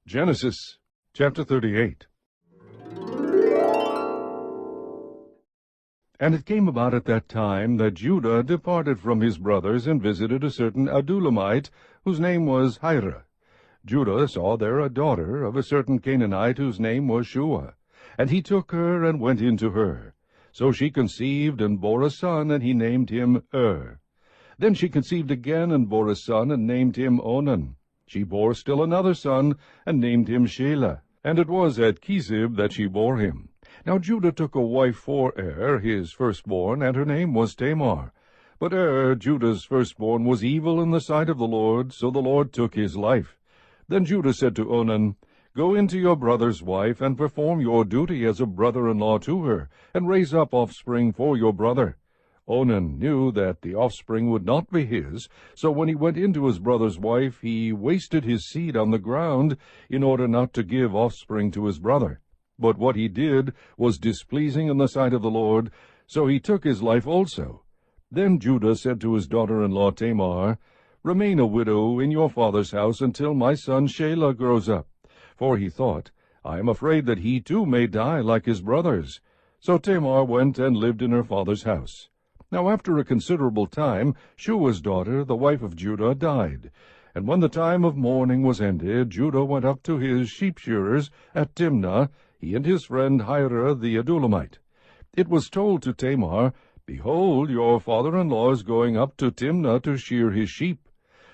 Genesis chapter 38. And it came about at that time that Judah departed from his brothers and visited a certain Adulamite, whose name was Hira. Judah saw there a daughter of a certain Canaanite whose name was Shua, and he took her and went in to her. So she conceived and bore a son, and he named him Then she conceived again and bore a son, and named him Onan. She bore still another son, and named him Shelah. And it was at Chizib that she bore him. Now Judah took a wife for his firstborn, and her name was Tamar. But Judah's firstborn, was evil in the sight of the Lord, so the Lord took his life. Then Judah said to Onan, Go into your brother's wife, and perform your duty as a brother-in-law to her, and raise up offspring for your brother. Onan knew that the offspring would not be his, so when he went into his brother's wife, he wasted his seed on the ground, in order not to give offspring to his brother. But what he did was displeasing in the sight of the Lord, so he took his life also. Then Judah said to his daughter-in-law Tamar, Remain a widow in your father's house until my son Shelah grows up. For he thought, I am afraid that he too may die like his brothers. So Tamar went and lived in her father's house. Now after a considerable time, Shua's daughter, the wife of Judah, died. And when the time of mourning was ended, Judah went up to his sheep-shearers at Timnah, he and his friend Hira the Adulamite. It was told to Tamar, Behold, your father-in-law is going up to Timnah to shear his sheep.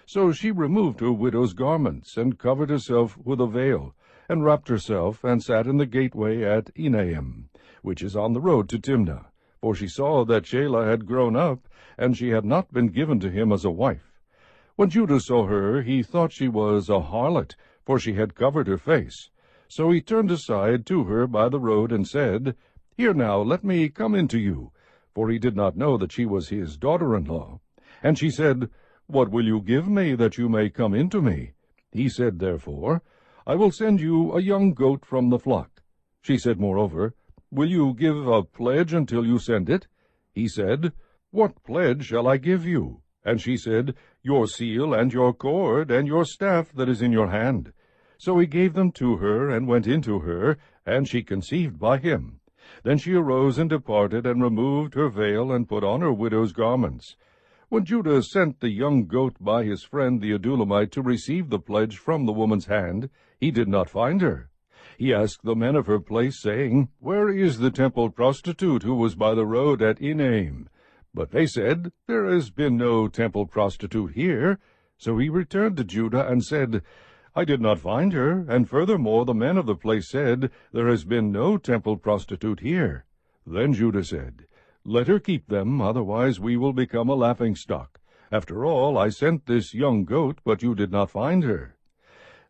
So she removed her widow's garments, and covered herself with a veil, and wrapped herself, and sat in the gateway at Enaim, which is on the road to Timnah. For she saw that Shelah had grown up, and she had not been given to him as a wife. When Judah saw her, he thought she was a harlot, for she had covered her face. So he turned aside to her by the road, and said, Here now, let me come in to you. For he did not know that she was his daughter-in-law. And she said, What will you give me, that you may come in to me? He said, therefore, I will send you a young goat from the flock. She said, moreover, Will you give a pledge until you send it? He said, What pledge shall I give you? And she said, Your seal, and your cord, and your staff that is in your hand. So he gave them to her, and went in to her, and she conceived by him. Then she arose and departed, and removed her veil, and put on her widow's garments. When Judah sent the young goat by his friend the Adulamite to receive the pledge from the woman's hand, he did not find her. He asked the men of her place, saying, Where is the temple prostitute who was by the road at Enaim? But they said, There has been no temple prostitute here. So he returned to Judah and said, I did not find her, and furthermore the men of the place said, There has been no temple prostitute here. Then Judah said, Let her keep them, otherwise we will become a laughingstock. After all, I sent this young goat, but you did not find her.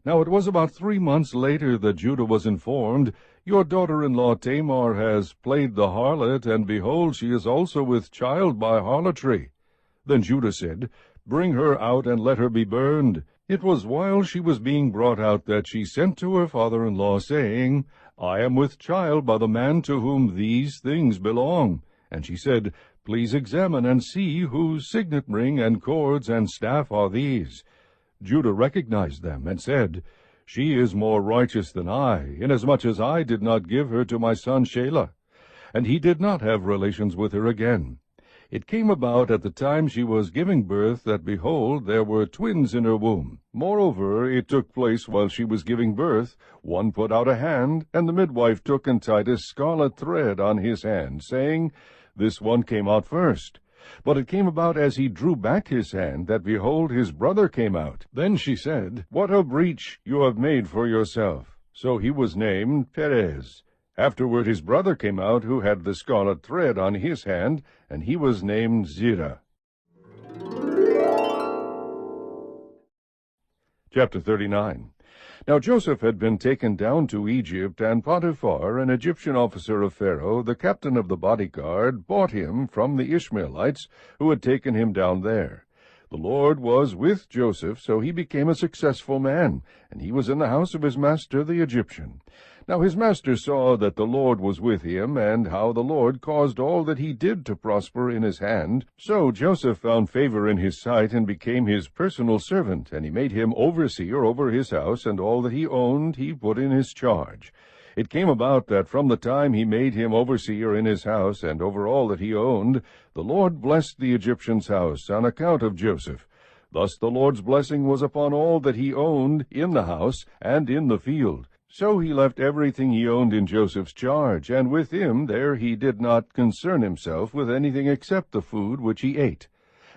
Now it was about 3 months later that Judah was informed, Your daughter-in-law Tamar has played the harlot, and behold, she is also with child by harlotry. Then Judah said, Bring her out, and let her be burned. It was while she was being brought out that she sent to her father-in-law, saying, I am with child by the man to whom these things belong. And she said, Please examine and see whose signet ring and cords and staff are these. Judah recognized them, and said, She is more righteous than I, inasmuch as I did not give her to my son Shelah. And he did not have relations with her again. It came about at the time she was giving birth that, behold, there were twins in her womb. Moreover, it took place while she was giving birth. One put out a hand, and the midwife took and tied a scarlet thread on his hand, saying, This one came out first. But it came about as he drew back his hand, that, behold, his brother came out. Then she said, What a breach you have made for yourself. So he was named Perez. Afterward his brother came out, who had the scarlet thread on his hand, and he was named Zerah. Chapter 39. Now Joseph had been taken down to Egypt, and Potiphar, an Egyptian officer of Pharaoh, the captain of the bodyguard, bought him from the Ishmaelites, who had taken him down there. The Lord was with Joseph, so he became a successful man, and he was in the house of his master the Egyptian. Now his master saw that the Lord was with him, and how the Lord caused all that he did to prosper in his hand. So Joseph found favor in his sight, and became his personal servant, and he made him overseer over his house, and all that he owned he put in his charge. It came about that from the time he made him overseer in his house, and over all that he owned, the Lord blessed the Egyptian's house on account of Joseph. Thus the Lord's blessing was upon all that he owned in the house and in the field. So he left everything he owned in Joseph's charge, and with him there he did not concern himself with anything except the food which he ate.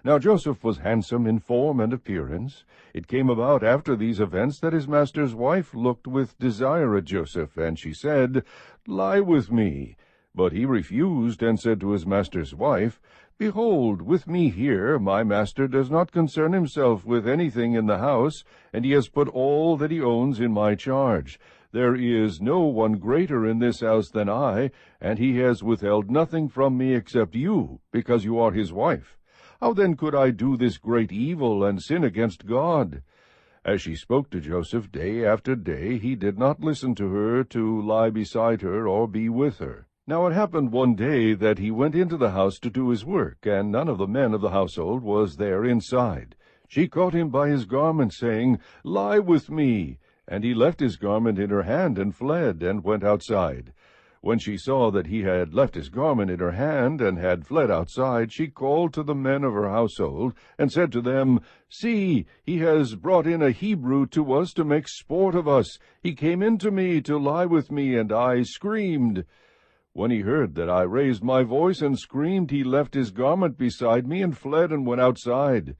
Now Joseph was handsome in form and appearance. It came about after these events that his master's wife looked with desire at Joseph, and she said, "Lie with me." But he refused, and said to his master's wife, "Behold, with me here my master does not concern himself with anything in the house, and he has put all that he owns in my charge. There is no one greater in this house than I, and he has withheld nothing from me except you, because you are his wife. How then could I do this great evil and sin against God?" As she spoke to Joseph day after day, he did not listen to her to lie beside her or be with her. Now it happened one day that he went into the house to do his work, and none of the men of the household was there inside. She caught him by his garment, saying, "Lie with me." And he left his garment in her hand, and fled, and went outside. When she saw that he had left his garment in her hand, and had fled outside, she called to the men of her household, and said to them, "See, he has brought in a Hebrew to us to make sport of us. He came in to me to lie with me, and I screamed. When he heard that I raised my voice and screamed, he left his garment beside me, and fled, and went outside."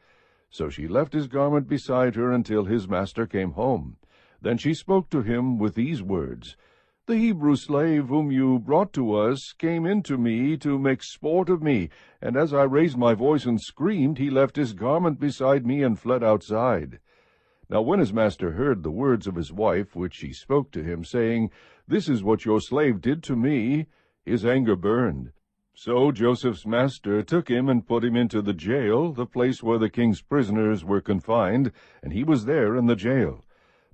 So she left his garment beside her until his master came home. Then she spoke to him with these words, "The Hebrew slave whom you brought to us came in to me to make sport of me, and as I raised my voice and screamed, he left his garment beside me and fled outside." Now when his master heard the words of his wife, which she spoke to him, saying, "This is what your slave did to me," his anger burned. So Joseph's master took him and put him into the jail, the place where the king's prisoners were confined, and he was there in the jail.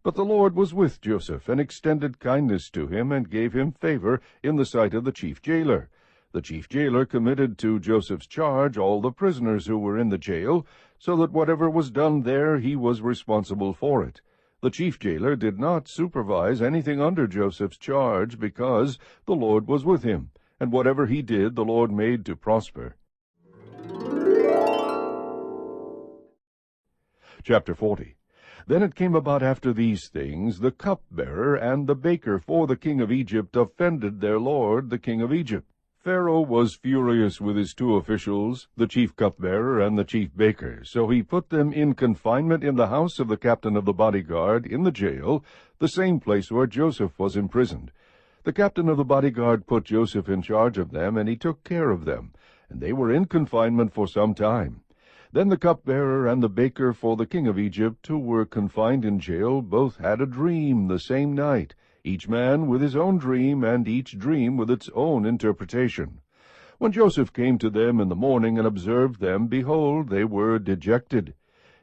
But the Lord was with Joseph, and extended kindness to him, and gave him favor in the sight of the chief jailer. The chief jailer committed to Joseph's charge all the prisoners who were in the jail, so that whatever was done there he was responsible for it. The chief jailer did not supervise anything under Joseph's charge, because the Lord was with him, and whatever he did the Lord made to prosper. Chapter 40. Then it came about after these things, the cupbearer and the baker for the king of Egypt offended their lord, the king of Egypt. Pharaoh was furious with his two officials, the chief cupbearer and the chief baker, so he put them in confinement in the house of the captain of the bodyguard in the jail, the same place where Joseph was imprisoned. The captain of the bodyguard put Joseph in charge of them, and he took care of them, and they were in confinement for some time. Then the cupbearer and the baker for the king of Egypt, who were confined in jail, both had a dream the same night, each man with his own dream, and each dream with its own interpretation. When Joseph came to them in the morning and observed them, behold, they were dejected.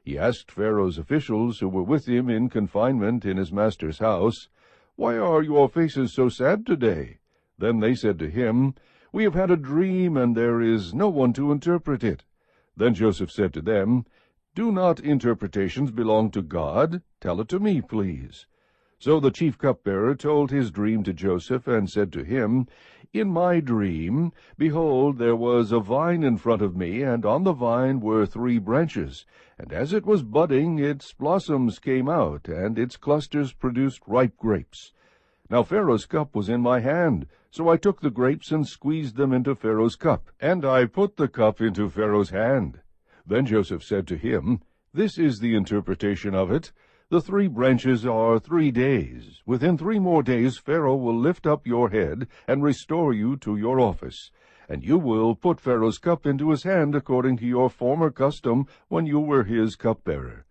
He asked Pharaoh's officials, who were with him in confinement in his master's house, "Why are your faces so sad today?" Then they said to him, "We have had a dream, and there is no one to interpret it." Then Joseph said to them, "Do not interpretations belong to God? Tell it to me, please." So the chief cupbearer told his dream to Joseph, and said to him, "In my dream, behold, there was a vine in front of me, and on the vine were 3 branches, and as it was budding, its blossoms came out, and its clusters produced ripe grapes. Now Pharaoh's cup was in my hand, so I took the grapes and squeezed them into Pharaoh's cup, and I put the cup into Pharaoh's hand." Then Joseph said to him, "This is the interpretation of it. The 3 branches are 3 days. Within 3 more days Pharaoh will lift up your head and restore you to your office, and you will put Pharaoh's cup into his hand according to your former custom when you were his cupbearer.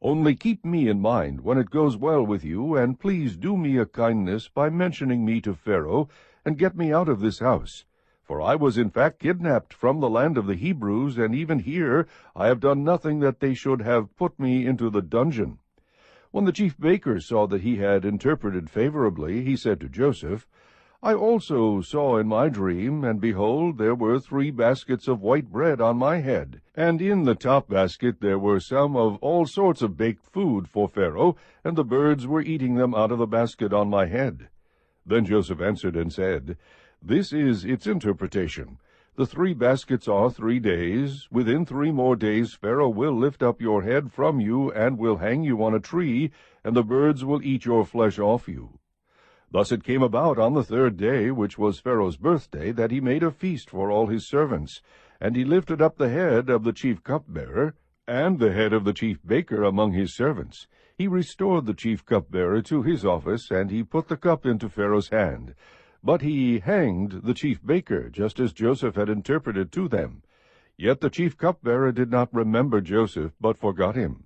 Only keep me in mind when it goes well with you, and please do me a kindness by mentioning me to Pharaoh, and get me out of this house. For I was in fact kidnapped from the land of the Hebrews, and even here I have done nothing that they should have put me into the dungeon." When the chief baker saw that he had interpreted favorably, he said to Joseph, "I also saw in my dream, and behold, there were 3 baskets of white bread on my head, and in the top basket there were some of all sorts of baked food for Pharaoh, and the birds were eating them out of the basket on my head." Then Joseph answered and said, "This is its interpretation. The 3 baskets are 3 days. Within 3 more days Pharaoh will lift up your head from you, and will hang you on a tree, and the birds will eat your flesh off you." Thus it came about on the 3rd day, which was Pharaoh's birthday, that he made a feast for all his servants. And he lifted up the head of the chief cupbearer, and the head of the chief baker among his servants. He restored the chief cupbearer to his office, and he put the cup into Pharaoh's hand. But he hanged the chief baker, just as Joseph had interpreted to them. Yet the chief cupbearer did not remember Joseph, but forgot him.